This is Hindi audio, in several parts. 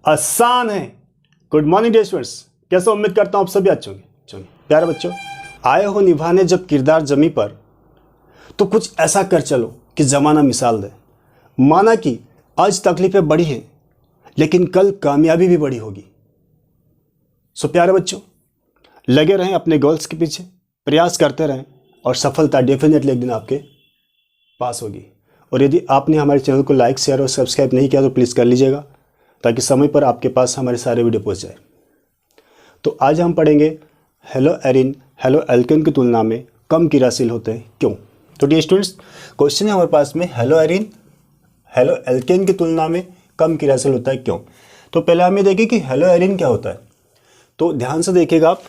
आसान है। गुड मॉर्निंग डियर स्टूडेंट्स, कैसे उम्मीद करता हूँ आप सभी अच्छे होंगे। चलिए प्यारे बच्चों, आए हो निभाने जब किरदार जमी पर, तो कुछ ऐसा कर चलो कि ज़माना मिसाल दे। माना कि आज तकलीफें बड़ी हैं, लेकिन कल कामयाबी भी बड़ी होगी। सो प्यारे बच्चों, लगे रहें अपने गोल्स के पीछे, प्रयास करते रहें और सफलता डेफिनेटली एक दिन आपके पास होगी। और यदि आपने हमारे चैनल को लाइक, शेयर और सब्सक्राइब नहीं किया तो प्लीज़ कर लीजिएगा, ताकि समय पर आपके पास हमारे सारे वीडियो पहुंच जाए। तो आज हम पढ़ेंगे हेलो एरिन हेलो एल्केन की तुलना में कम क्रियाशील होते हैं क्यों। तो डियर स्टूडेंट्स, क्वेश्चन है हमारे पास में हेलो एरिन हेलो एल्केन की तुलना में कम क्रियाशील होता है क्यों। तो पहले हम ये देखें कि हेलो एरिन क्या होता है। तो ध्यान से देखिएगा आप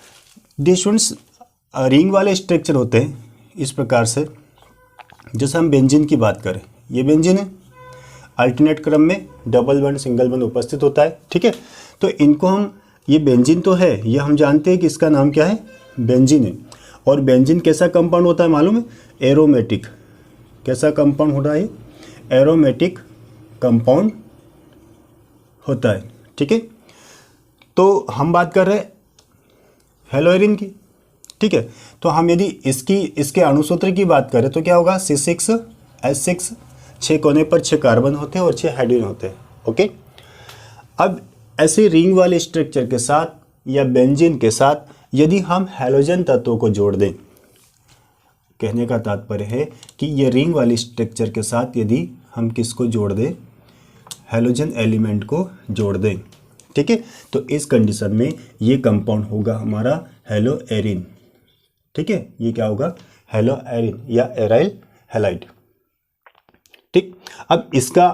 डियर स्टूडेंट्स, रिंग वाले स्ट्रक्चर होते हैं इस प्रकार से। जैसे हम बेंजीन की बात करें, ये बेंजीन है, अल्टरनेट क्रम में डबल बॉन्ड सिंगल बॉन्ड उपस्थित होता है, ठीक है। तो इनको हम, ये बेंजीन तो है, ये हम जानते हैं कि इसका नाम क्या है, बेंजीन है। और बेंजीन कैसा कंपाउंड होता है मालूम है, एरोमेटिक। कैसा कंपाउंड होता है, एरोमेटिक कंपाउंड होता है, ठीक है। तो हम बात कर रहे हैं हेलो एरिन की, ठीक है। तो हम यदि इसके अणुसूत्र की बात करें तो क्या होगा, C6H6, 6 कोने पर 6 कार्बन होते हैं और 6 हाइड्रोजन होते हैं, ओके। अब ऐसे रिंग वाले स्ट्रक्चर के साथ या बेंजीन के साथ यदि हम हैलोजन तत्वों को जोड़ दें, कहने का तात्पर्य है कि ये रिंग वाले स्ट्रक्चर के साथ यदि हम किसको जोड़ दें, हैलोजन एलिमेंट को जोड़ दें, ठीक है, तो इस कंडीशन में ये कंपाउंड होगा हमारा हेलो एरिन, ठीक है। ये क्या होगा, हेलो एरिन या एराइल हैलाइड, ठीक। अब इसका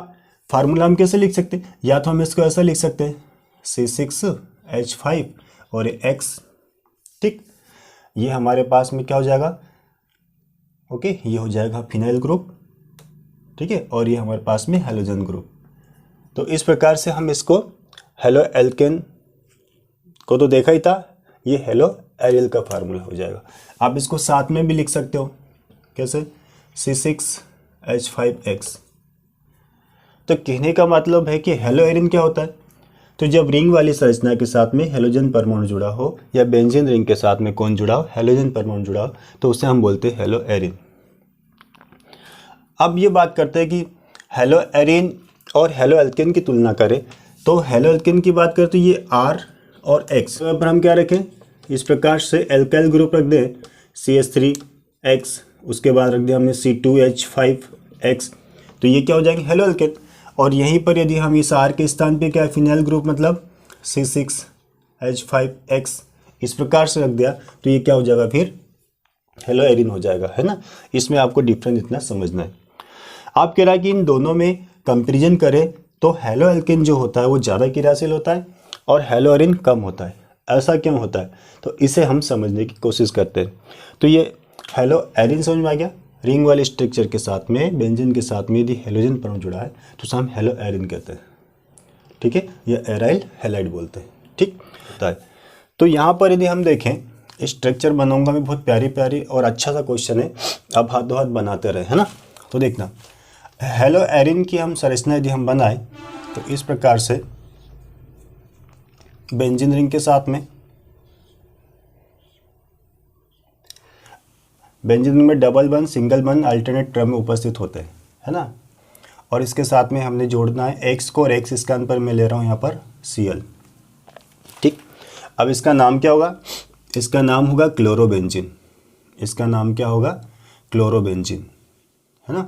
फार्मूला हम कैसे लिख सकते हैं, या तो हम इसको ऐसा लिख सकते हैं C6H5 और X, ठीक। ये हमारे पास में क्या हो जाएगा, ओके, ये हो जाएगा फिनाइल ग्रुप, ठीक है। और ये हमारे पास में हैलोजन ग्रुप। तो इस प्रकार से हम इसको हेलो एल्केन को तो देखा ही था, ये हेलो एरिल का फार्मूला हो जाएगा। आप इसको साथ में भी लिख सकते हो, कैसे, C6H5X। तो कहने का मतलब है कि हेलो एरिन क्या होता है, तो जब रिंग वाली संरचना के साथ में हेलोजन परमाणु जुड़ा हो या बेंजीन रिंग के साथ में कौन जुड़ा हो, हैलोजन परमाणु जुड़ा हो, तो उसे हम बोलते हैं हेलो एरिन। अब ये बात करते हैं कि हेलो एरिन और हेलो एल्केन की तुलना करें, तो हेलो एल्केन की बात करें तो ये R और X पर हम क्या रखें, इस प्रकार से एल्काइल ग्रुप रख दें CH3X, उसके बाद रख दिया हमने C2H5X, तो ये क्या हो जाएंगे, हेलो एल्केन। और यहीं पर यदि हम इस R के स्थान पे क्या है, फिनाइल ग्रुप मतलब C6H5X, इस प्रकार से रख दिया, तो ये क्या हो जाएगा, फिर हेलो एरिन हो जाएगा, है ना। इसमें आपको डिफरेंस इतना समझना है। आप कह रहा है कि इन दोनों में कंपेरिजन करें तो हेलो एल्केन जो होता है वो ज़्यादा क्रियाशील होता है और हेलो एरिन कम होता है। ऐसा क्यों होता है, तो इसे हम समझने की कोशिश करते हैं। तो ये हेलो एरिन समझ में आ गया, रिंग वाले स्ट्रक्चर के साथ में, बेंजीन के साथ में यदि हैलोजन परमाणु जुड़ा है तो उसे हम हेलो एरिन कहते हैं, ठीक है, या एराइल हैलाइड बोलते हैं, ठीक होता है। तो यहाँ पर यदि हम देखें, स्ट्रक्चर बनाऊंगा मैं, बहुत प्यारी प्यारी और अच्छा सा क्वेश्चन है, अब हाथों हाथ बनाते रहे, है ना। तो देखना, हेलो एरिन की हम संरचना यदि हम बनाए तो इस प्रकार से बेंजीन रिंग के साथ में, बेंजीन रिंग में double bond single bond alternate क्रम में उपस्थित होते हैं, है ना। और इसके साथ में हमने जोड़ना है X को, और X स्थान पर मैं ले रहा हूँ यहाँ पर Cl, ठीक। अब इसका नाम क्या होगा, इसका नाम होगा क्लोरोबेंजीन। इसका नाम क्या होगा, क्लोरोबेंजीन, है ना।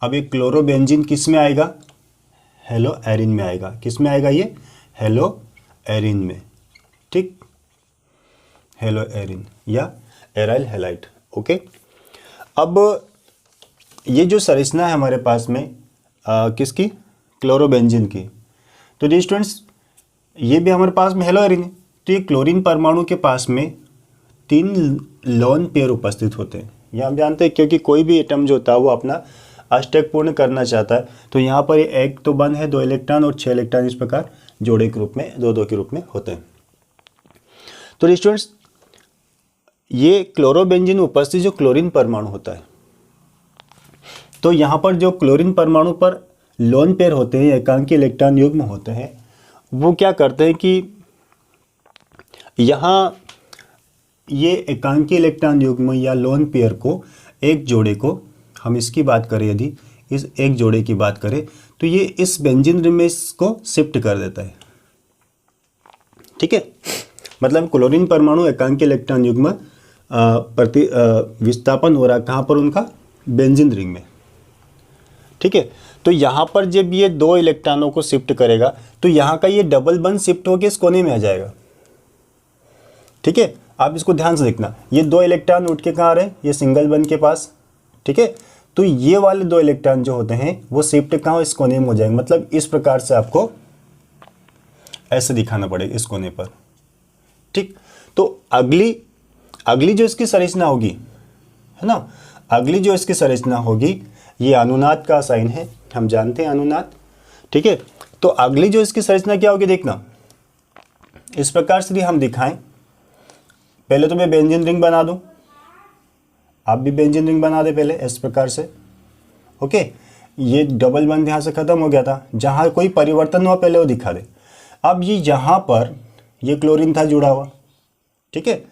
अब ये क्लोरोबेंजीन किस में आएगा, हेलो एरिन में आएगा। किस में आएगा, ये हेलो एरिन में, ठीक, हेलो एरिन या एराइल हैलाइड, ओके। अब ये जो संरचना है हमारे पास में किसकी, क्लोरोबेंजीन की, तो जी स्टूडेंट्स ये भी हमारे पास में हेलो एरिन है। तो ये क्लोरीन परमाणु के पास में 3 लोन पेयर उपस्थित होते हैं। ये हम जानते हैं क्योंकि कोई भी एटम जो होता है वो अपना अष्टक पूर्ण करना चाहता है, तो यहाँ पर एक तो बंद है, 2 इलेक्ट्रॉन और 6 इलेक्ट्रॉन इस प्रकार जोड़े के रूप में, 2-2 के रूप में होते हैं। तो स्टूडेंट्स, ये क्लोरोबेंजीन उपस्थित जो क्लोरीन परमाणु होता है, तो यहाँ पर जो क्लोरीन परमाणु पर लोन पेयर होते हैं, एकांकी इलेक्ट्रॉन युग्म होते हैं, वो क्या करते हैं कि यहाँ ये एकांकी इलेक्ट्रॉन युग्म या लोन पेयर को, एक जोड़े को, हम इसकी बात करें, यदि इस एक जोड़े की बात करें तो ये इस बेंजीन रिंग में इसको शिफ्ट कर देता है। ठीक है, मतलब क्लोरीन परमाणु एकांकी इलेक्ट्रॉन युग्म प्रति विस्थापन हो रहा है कहाँ पर, उनका बेंजीन रिंग में। ठीक है, तो यहाँ पर जब ये दो इलेक्ट्रॉनों को शिफ्ट करेगा तो यहाँ का ये डबल बंद शिफ्ट होकर इस कोने में आ जाएगा। ठीक है, आप इसको ध्यान से देखना, ये दो इलेक्ट्रॉन उठ के कहाँ आ रहे हैं, ये सिंगल बंद के पास। ठीक है, तो ये वाले दो इलेक्ट्रॉन जो होते हैं वो शिफ्ट कहाँ, इस कोने में हो जाएंगे। मतलब इस प्रकार से आपको ऐसे दिखाना पड़ेगा इस कोने पर। ठीक, तो अगली जो इसकी संरचना होगी, है ना, अगली जो इसकी संरचना होगी, ये अनुनाद का साइन है, हम जानते हैं अनुनाद। ठीक है, तो अगली जो इसकी संरचना क्या होगी, देखना इस प्रकार से हम दिखाएं। पहले तो मैं बेंजीन रिंग बना दूं, आप भी बेंजीन रिंग बना दे पहले इस प्रकार से। ओके, ये डबल बंद यहाँ से खत्म हो गया था, जहाँ कोई परिवर्तन हुआ पहले वो दिखा दे। अब ये यहाँ पर ये क्लोरीन था जुड़ा हुआ। ठीक है,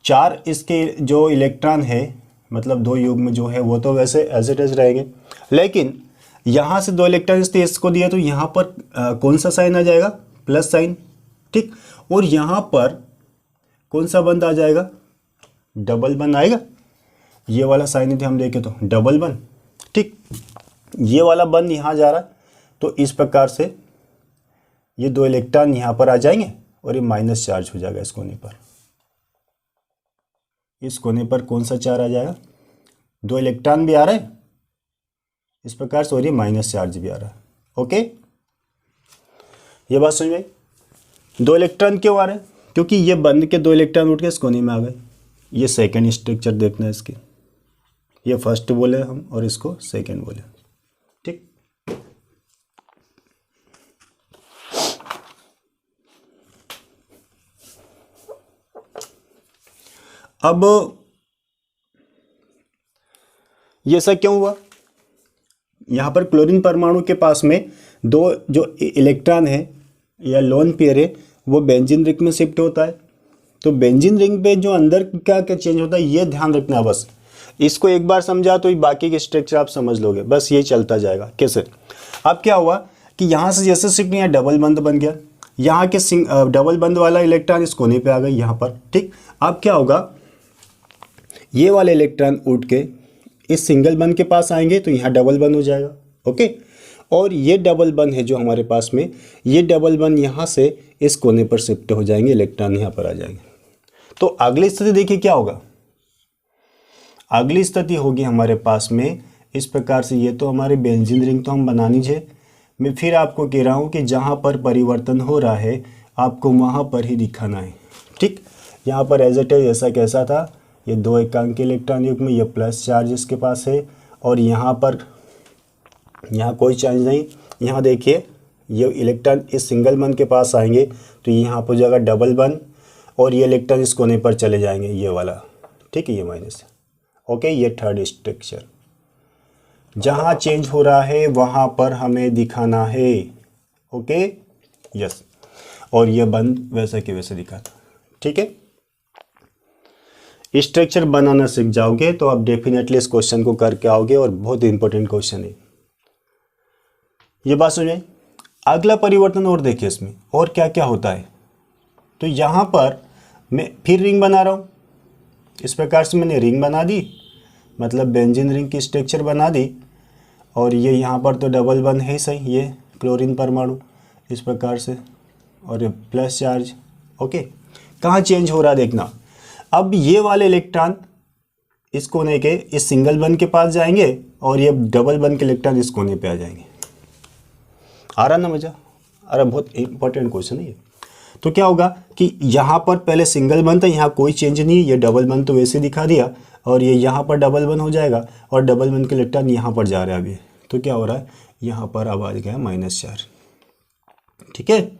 चार इसके जो इलेक्ट्रॉन है, मतलब दो युग्म जो है वो तो वैसे एज इट इज रहेंगे, लेकिन यहाँ से दो इलेक्ट्रॉन इसको दिया तो यहाँ पर कौन सा साइन आ जाएगा, प्लस साइन। ठीक, और यहाँ पर कौन सा बंद आ जाएगा, डबल बंद आएगा। ये वाला साइन यदि हम देखें तो डबल बंद। ठीक, ये वाला बंद यहाँ जा रहा है, तो इस प्रकार से ये दो इलेक्ट्रॉन यहाँ पर आ जाएंगे और ये माइनस चार्ज हो जाएगा इस कोने पर। इस कोने पर कौन सा चार्ज आ जाएगा, दो इलेक्ट्रॉन भी आ रहे हैं इस प्रकार से, और ये माइनस चार्ज भी आ रहा है। ओके, ये बात समझ में। दो इलेक्ट्रॉन क्यों आ रहे हैं, क्योंकि ये बंद के दो इलेक्ट्रॉन उठ के इस कोने में आ गए। ये सेकेंड स्ट्रक्चर देखना है इसके, ये फर्स्ट बोले हम और इसको सेकेंड बोले। ठीक, अब ये सब क्यों हुआ, यहाँ पर क्लोरीन परमाणु के पास में दो जो इलेक्ट्रॉन है या लोन पेयर है वो बेंजीन रिंग में शिफ्ट होता है। तो बेंजीन रिंग पे जो अंदर क्या क्या चेंज होता है ये ध्यान रखना, बस इसको एक बार समझा तो बाकी के स्ट्रक्चर आप समझ लोगे, बस ये चलता जाएगा। कैसे, अब क्या हुआ कि यहाँ से जैसे शिफ्ट यहाँ डबल बंद बन गया, यहाँ के डबल बंद वाला इलेक्ट्रॉन इस कोने पे आ गई यहाँ पर। ठीक, अब क्या होगा, ये वाले इलेक्ट्रॉन उठ के इस सिंगल बंद के पास आएंगे तो यहाँ डबल बंद हो जाएगा। ओके, और ये डबल बंद है जो हमारे पास में, ये डबल बंद यहाँ से इस कोने पर शिफ्ट हो जाएंगे, इलेक्ट्रॉन यहाँ पर आ जाएंगे। तो अगली स्थिति देखिए क्या होगा, अगली स्थिति होगी हमारे पास में इस प्रकार से। ये तो हमारे बेंजीन रिंग तो हम बनानी है, मैं फिर आपको कह रहा हूँ कि जहाँ पर परिवर्तन हो रहा है आपको वहाँ पर ही दिखाना है। ठीक, यहाँ पर एज इट इज ऐसा कैसा था, ये दो एकांकी इलेक्ट्रॉन युग्म में ये प्लस चार्ज इसके पास है, और यहाँ पर यहाँ कोई चार्ज नहीं। यहाँ देखिए ये इलेक्ट्रॉन इस सिंगल बंद के पास आएंगे तो यहाँ पर जाएगा डबल बंद, और ये इलेक्ट्रॉन इस कोने पर चले जाएंगे ये वाला। ठीक है, ये माइनस। ओके, ये थर्ड स्ट्रक्चर, जहाँ चेंज हो रहा है वहाँ पर हमें दिखाना है। ओके, यस, और ये बंद वैसे के वैसे दिखाता। ठीक है, स्ट्रक्चर बनाना सीख जाओगे तो आप डेफिनेटली इस क्वेश्चन को करके आओगे, और बहुत इंपॉर्टेंट क्वेश्चन है। ये बात सुनिए, अगला परिवर्तन और देखिए इसमें और क्या क्या होता है। तो यहाँ पर मैं फिर रिंग बना रहा हूँ, इस प्रकार से मैंने रिंग बना दी, मतलब बेंजीन रिंग की स्ट्रक्चर बना दी, और ये यहाँ पर तो डबल बंद है सही, ये क्लोरीन परमाणु इस प्रकार से, और ये प्लस चार्ज। ओके, कहाँ चेंज हो रहा है देखना, अब ये वाले इलेक्ट्रॉन इस कोने के इस सिंगल बंद के पास जाएंगे, और ये डबल बंद के इलेक्ट्रॉन इस कोने पे आ जाएंगे। आ रहा ना मजा, अरे बहुत इंपॉर्टेंट क्वेश्चन है ये। तो क्या होगा कि यहाँ पर पहले सिंगल बंद था, यहाँ कोई चेंज नहीं, ये डबल बंद तो वैसे दिखा दिया, और ये यहाँ पर डबल बंद हो जाएगा, और डबल बंद के इलेक्ट्रॉन यहाँ पर जा रहा है अभी। तो क्या हो रहा है, यहाँ पर अब आ गया माइनस चार्ज। ठीक है,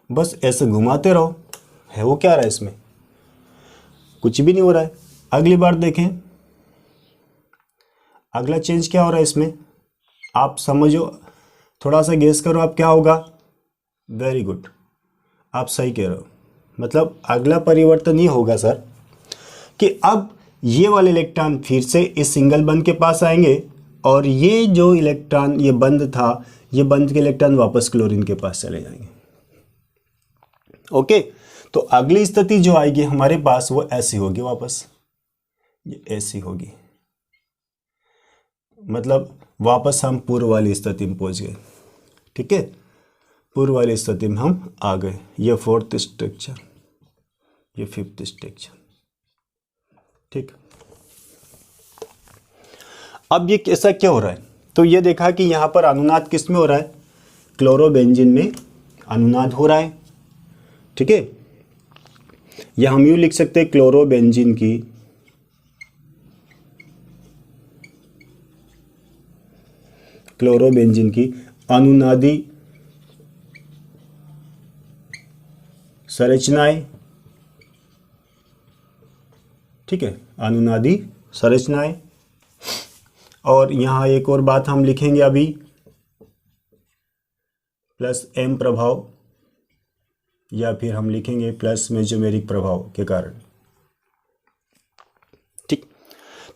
बस ऐसे घुमाते रहो, है वो क्या रहा है इसमें, कुछ भी नहीं हो रहा है। अगली बार देखें, अगला चेंज क्या हो रहा है इसमें, आप समझो, थोड़ा सा गेस करो आप क्या होगा। वेरी गुड, आप सही कह रहे हो। मतलब अगला परिवर्तन ये होगा सर कि अब ये वाले इलेक्ट्रॉन फिर से इस सिंगल बंध के पास आएंगे और ये जो इलेक्ट्रॉन ये बंध था, ये बंध के इलेक्ट्रॉन वापस क्लोरीन के पास चले जाएंगे। ओके, तो अगली स्थिति जो आएगी हमारे पास वो ऐसी होगी, वापस ये ऐसी होगी। मतलब वापस हम पूर्व वाली स्थिति में पहुंच गए। ठीक है, पूर्व वाली स्थिति में हम आ गए। ये फोर्थ स्ट्रक्चर, ये फिफ्थ स्ट्रक्चर। ठीक, अब ये ऐसा क्या हो रहा है, तो ये देखा कि यहां पर अनुनाद किस में हो रहा है, क्लोरोबेंजीन में अनुनाद हो रहा है। ठीक है, या हम यूं लिख सकते हैं क्लोरोबेंजीन की अनुनादी संरचनाएं। ठीक है, अनुनादी संरचनाएं। और यहां एक और बात हम लिखेंगे अभी, प्लस एम प्रभाव, या फिर हम लिखेंगे प्लस मेसोमेरिक प्रभाव के कारण। ठीक,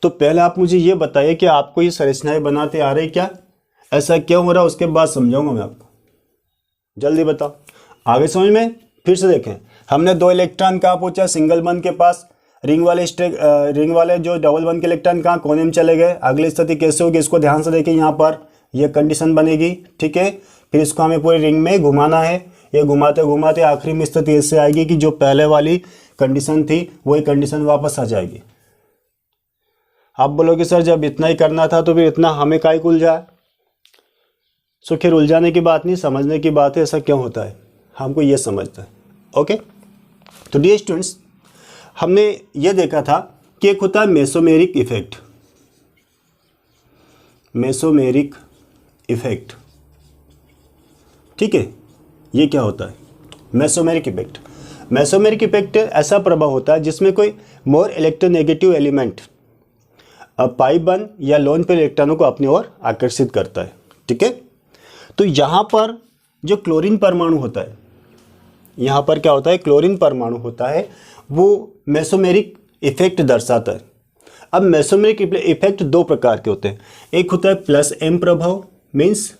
तो पहले आप मुझे ये बताइए कि आपको ये संरचनाएं बनाते आ रहे क्या, ऐसा क्यों हो रहा है, उसके बाद समझाऊंगा मैं आपको। जल्दी बताओ, आगे समझ में। फिर से देखें, हमने दो इलेक्ट्रॉन कहाँ पहुंचा, सिंगल बंध के पास। रिंग वाले जो डबल बंध के इलेक्ट्रॉन कहाँ, कोने में चले गए। अगली स्थिति कैसे होगी, इसको ध्यान से देखें। यहाँ पर यह कंडीशन बनेगी। ठीक है, फिर इसको हमें पूरे रिंग में घुमाना है। ये घुमाते घुमाते आखिरी में स्थिति ऐसे आएगी कि जो पहले वाली कंडीशन थी वही कंडीशन वापस आ जाएगी। आप बोलोगे सर जब इतना ही करना था तो फिर इतना हमें काहे को उलझा। सो खैर उलझाने की बात नहीं, समझने की बात है, ऐसा क्यों होता है हमको ये समझता है। ओके, तो डियर स्टूडेंट्स, हमने ये देखा था कि एक होता है मेसोमेरिक इफेक्ट। मेसोमेरिक इफेक्ट, ठीक है, ये क्या होता है मेसोमेरिक इफेक्ट। मेसोमेरिक इफेक्ट ऐसा प्रभाव होता है जिसमें कोई मोर इलेक्ट्रोनेगेटिव एलिमेंट पाई बंध या लोन पेयर इलेक्ट्रॉनों को अपनी ओर आकर्षित करता है। ठीक है, तो यहाँ पर जो क्लोरीन परमाणु होता है, यहाँ पर क्या होता है, क्लोरीन परमाणु होता है, वो मेसोमेरिक इफेक्ट दर्शाता है। अब मेसोमेरिक इफेक्ट दो प्रकार के होते हैं। एक होता है प्लस एम प्रभाव, मीन्स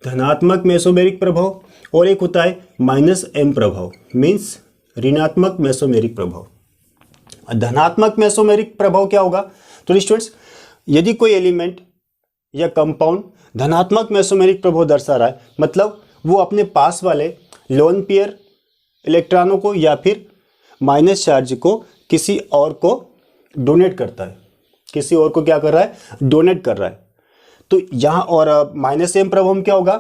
धनात्मक मेसोमेरिक प्रभाव, और एक होता है माइनस एम प्रभाव, मीन्स ऋणात्मक मेसोमेरिक प्रभाव। धनात्मक मेसोमेरिक प्रभाव क्या होगा, तो स्टूडेंट्स यदि कोई एलिमेंट या कंपाउंड धनात्मक मेसोमेरिक प्रभाव दर्शा रहा है, मतलब वो अपने पास वाले लोन पेयर इलेक्ट्रॉनों को या फिर माइनस चार्ज को किसी और को डोनेट करता है, किसी और को क्या कर रहा है, डोनेट कर रहा है। तो यहाँ और माइनस एम प्रभाव में क्या होगा,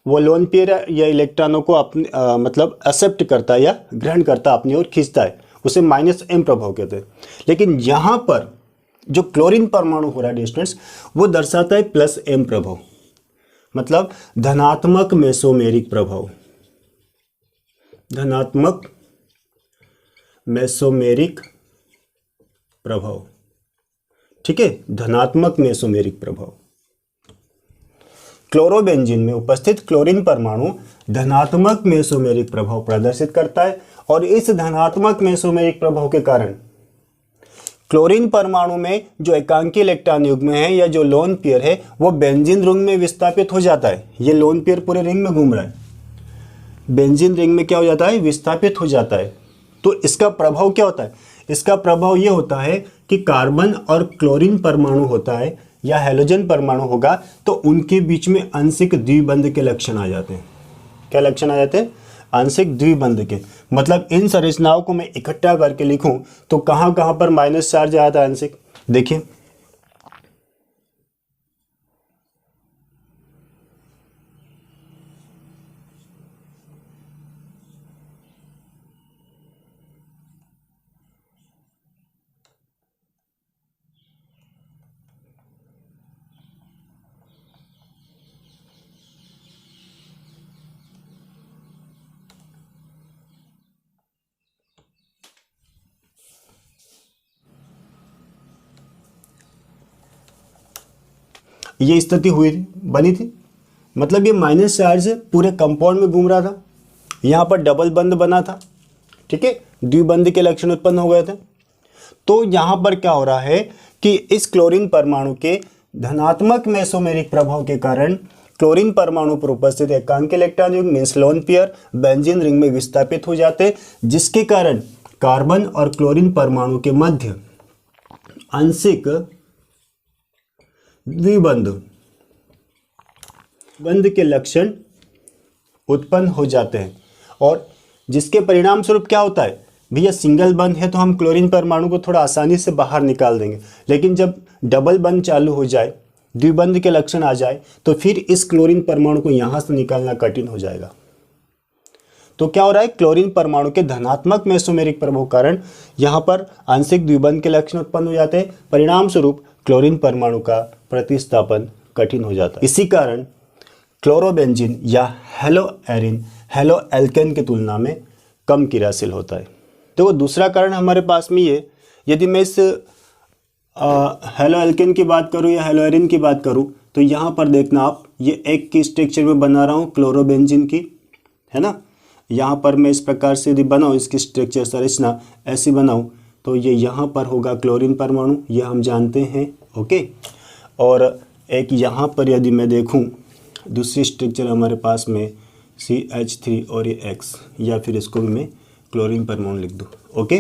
वो लोन पेयर या इलेक्ट्रॉनों को अपने मतलब एक्सेप्ट करता है या ग्रहण करता है, अपनी ओर खींचता है, उसे माइनस एम प्रभाव कहते हैं। लेकिन यहाँ पर जो क्लोरीन परमाणु हो रहा है स्टूडेंट्स, वो दर्शाता है प्लस एम प्रभाव, मतलब धनात्मक मेसोमेरिक प्रभाव। धनात्मक मेसोमेरिक प्रभाव, ठीक है, धनात्मक मेसोमेरिक प्रभाव। क्लोरोबेंजीन में उपस्थित क्लोरीन परमाणु धनात्मक मेसोमेरिक प्रभाव प्रदर्शित करता है, और इस धनात्मक मेसोमेरिक प्रभाव के कारण क्लोरीन परमाणु में जो एकांकी इलेक्ट्रॉन युग्म है या जो लोन पेयर है वो बेंजीन रिंग में विस्थापित हो जाता है। ये लोन पेयर पूरे रिंग में घूम रहा है, बेंजीन रिंग में क्या हो जाता है, विस्थापित हो जाता है। तो इसका प्रभाव क्या होता है, इसका प्रभाव ये होता है कि कार्बन और क्लोरीन परमाणु होता है या हैलोजन परमाणु होगा, तो उनके बीच में आंशिक द्विबंध के लक्षण आ जाते हैं। क्या लक्षण आ जाते हैं, आंशिक द्विबंध के। मतलब इन संरचनाओं को मैं इकट्ठा करके लिखूं तो कहां कहां पर माइनस चार्ज आता है आंशिक, देखिए ये स्थिति हुई थी, बनी थी। मतलब ये माइनस चार्ज पूरे कंपाउंड में घूम रहा था, यहाँ पर डबल बंध बना था, ठीक है, द्विबंध के लक्षण उत्पन्न हो गए थे। तो यहाँ पर क्या हो रहा है कि इस क्लोरीन परमाणु के धनात्मक मेसोमेरिक प्रभाव के कारण क्लोरीन परमाणु पर उपस्थित एकांक इलेक्ट्रॉन युग्म means lone pair benzene ring में विस्थापित हो जाते, जिसके कारण कार्बन और क्लोरीन परमाणु के मध्य आंशिक द्विबंध के लक्षण उत्पन्न हो जाते हैं, और जिसके परिणाम स्वरूप क्या होता है भैया, सिंगल बंध है तो हम क्लोरीन परमाणु को थोड़ा आसानी से बाहर निकाल देंगे, लेकिन जब डबल बंध चालू हो जाए, द्विबंध के लक्षण आ जाए, तो फिर इस क्लोरीन परमाणु को यहां से निकालना कठिन हो जाएगा। तो क्या हो रहा है, क्लोरीन परमाणु के धनात्मक मेसोमेरिक प्रभाव कारण यहां पर आंशिक द्विबंध के लक्षण उत्पन्न हो जाते हैं, परिणाम स्वरूप क्लोरीन परमाणु का प्रतिस्थापन कठिन हो जाता है। इसी कारण क्लोरोबेंजीन या हेलोएरिन हेलोएल्केन की तुलना में कम क्रियाशील होता है। तो वो दूसरा कारण हमारे पास में ये, यदि मैं इस हेलोएल्केन की बात करूँ या हेलोएरिन की बात करूँ, तो यहाँ पर देखना आप, ये एक की स्ट्रक्चर में बना रहा हूँ क्लोरोबेंजीन की, है ना। यहाँ पर मैं इस प्रकार से यदि बनाऊँ, इसकी स्ट्रक्चर संरचना ऐसी बनाऊँ, तो ये यहाँ पर होगा क्लोरीन परमाणु, ये हम जानते हैं, ओके। और एक यहाँ पर यदि मैं देखूँ दूसरी स्ट्रक्चर हमारे पास में CH3 और ये X, या फिर इसको भी मैं क्लोरीन परमाणु लिख दूँ, ओके।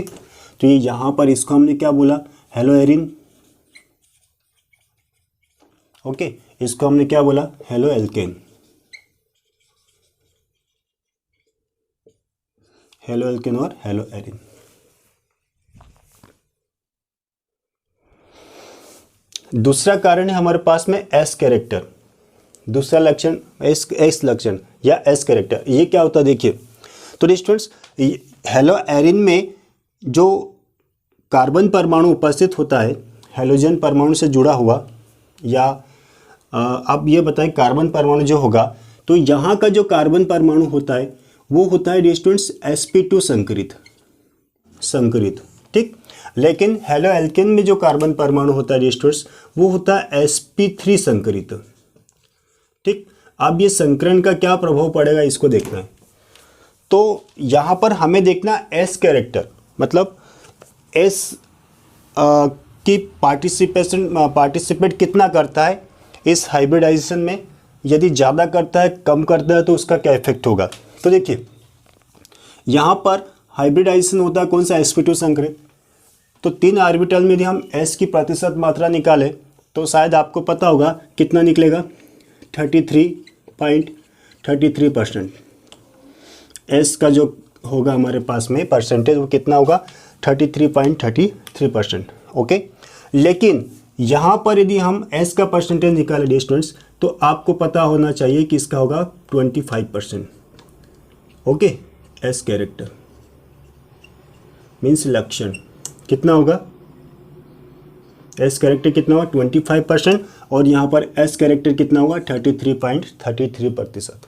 तो ये यहाँ पर इसको हमने क्या बोला, हेलोएरिन, ओके। इसको हमने क्या बोला, हेलोएल्केन, हेलोएल्केन और हेलोएरिन। दूसरा कारण है हमारे पास में S कैरेक्टर, दूसरा लक्षण एस लक्षण या S कैरेक्टर। ये क्या होता है देखिए, तो स्टूडेंट्स हेलोएरिन में जो कार्बन परमाणु उपस्थित होता है हेलोजन परमाणु से जुड़ा हुआ, या अब ये बताएं कार्बन परमाणु जो होगा, तो यहाँ का जो कार्बन परमाणु होता है वो होता है स्टूडेंट्स sp2 संकरित, ठीक। लेकिन हेलोएल्केन में जो कार्बन परमाणु होता है स्टूडेंट्स वो होता है sp3 संकरित, ठीक। अब ये संकरण का क्या प्रभाव पड़ेगा इसको देखना है। तो यहाँ पर हमें देखना S कैरेक्टर, मतलब S की पार्टिसिपेट कितना करता है इस हाइब्रिडाइजेशन में, यदि ज़्यादा करता है कम करता है तो उसका क्या इफेक्ट होगा। तो देखिए यहाँ पर हाइब्रिडाइजेशन होता है कौन सा, sp2 संकरित। तो 3 ऑर्बिटल में यदि हम S की प्रतिशत मात्रा निकालें तो शायद आपको पता होगा कितना निकलेगा, 33.33%। S का जो होगा हमारे पास में परसेंटेज वो कितना होगा, 33.33%, ओके। लेकिन यहाँ पर यदि हम S का परसेंटेज निकालें स्टूडेंट्स, तो आपको पता होना चाहिए कि इसका होगा 25%, ओके। S कैरेक्टर मीन्स लक्षण कितना होगा, S कैरेक्टर कितना होगा 25%, और यहाँ पर S कैरेक्टर कितना होगा 33.33%।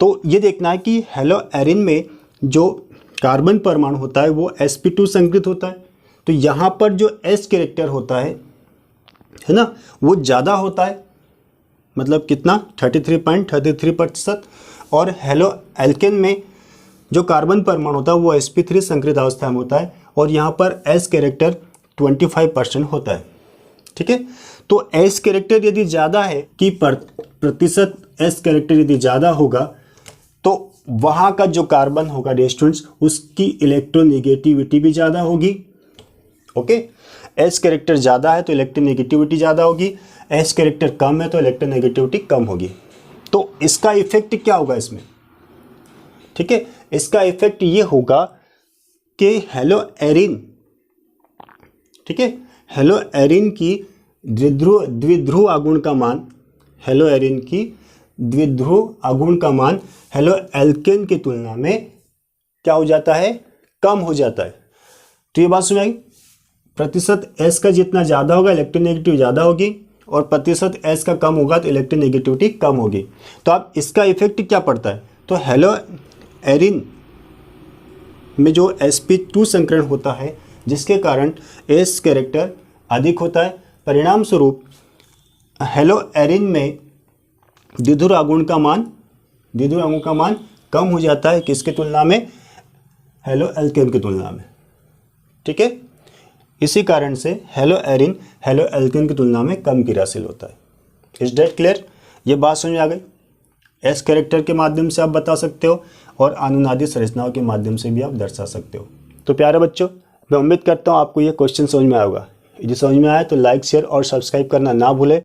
तो ये देखना है कि हेलोएरिन में जो कार्बन परमाणु होता है वो sp2 संकरित होता है, तो यहाँ पर जो S कैरेक्टर होता है ना, वो ज़्यादा होता है, मतलब कितना 33.33%। और हेलोएल्केन में जो कार्बन परमाणु होता है वो sp3 संकरित अवस्था में होता है, और यहाँ पर S कैरेक्टर 25% होता है, ठीक है। तो S कैरेक्टर यदि ज़्यादा है कि प्रतिशत S कैरेक्टर यदि ज़्यादा होगा, तो वहाँ का जो कार्बन होगा स्टूडेंट्स उसकी इलेक्ट्रोनेगेटिविटी भी ज़्यादा होगी, ओके। S कैरेक्टर ज़्यादा है तो इलेक्ट्रोनेगेटिविटी ज़्यादा होगी, S कैरेक्टर कम है तो इलेक्ट्रोनेगेटिविटी कम होगी। तो इसका इफेक्ट क्या होगा इसमें, ठीक है। इसका इफेक्ट ये होगा कि हेलोएरिन, ठीक है, हेलोएरिन की द्विध्रुव आघूर्ण का मान, हेलोएरिन की द्विध्रुव आघूर्ण का मान हेलोएल्केन की तुलना में क्या हो जाता है, कम हो जाता है। तो ये बात सुनाई, प्रतिशत S का जितना ज़्यादा होगा इलेक्ट्रोनेगेटिव ज़्यादा होगी, और प्रतिशत S का कम होगा तो इलेक्ट्रोनेगेटिविटी कम होगी। तो अब इसका इफेक्ट क्या पड़ता है, तो हेलोएरिन में जो sp2 संकरण होता है जिसके कारण S कैरेक्टर अधिक होता है, परिणाम स्वरूप हेलो एरिन में द्विध्रुव आघूर्ण का मान कम हो जाता है किसकी तुलना में, हेलो एल्केन की तुलना में। ठीक है, इसी कारण से हेलो एरिन हेलो एल्केन की तुलना में कम क्रियाशील होता है। Is that clear? ये बात समझ में आ गई। एस कैरेक्टर के माध्यम से आप बता सकते हो और अनुनादी संरचनाओं के माध्यम से भी आप दर्शा सकते हो। तो प्यारे बच्चों, मैं उम्मीद करता हूँ आपको ये क्वेश्चन समझ में आएगा। यदि समझ में आया तो लाइक, शेयर और सब्सक्राइब करना ना भूलें।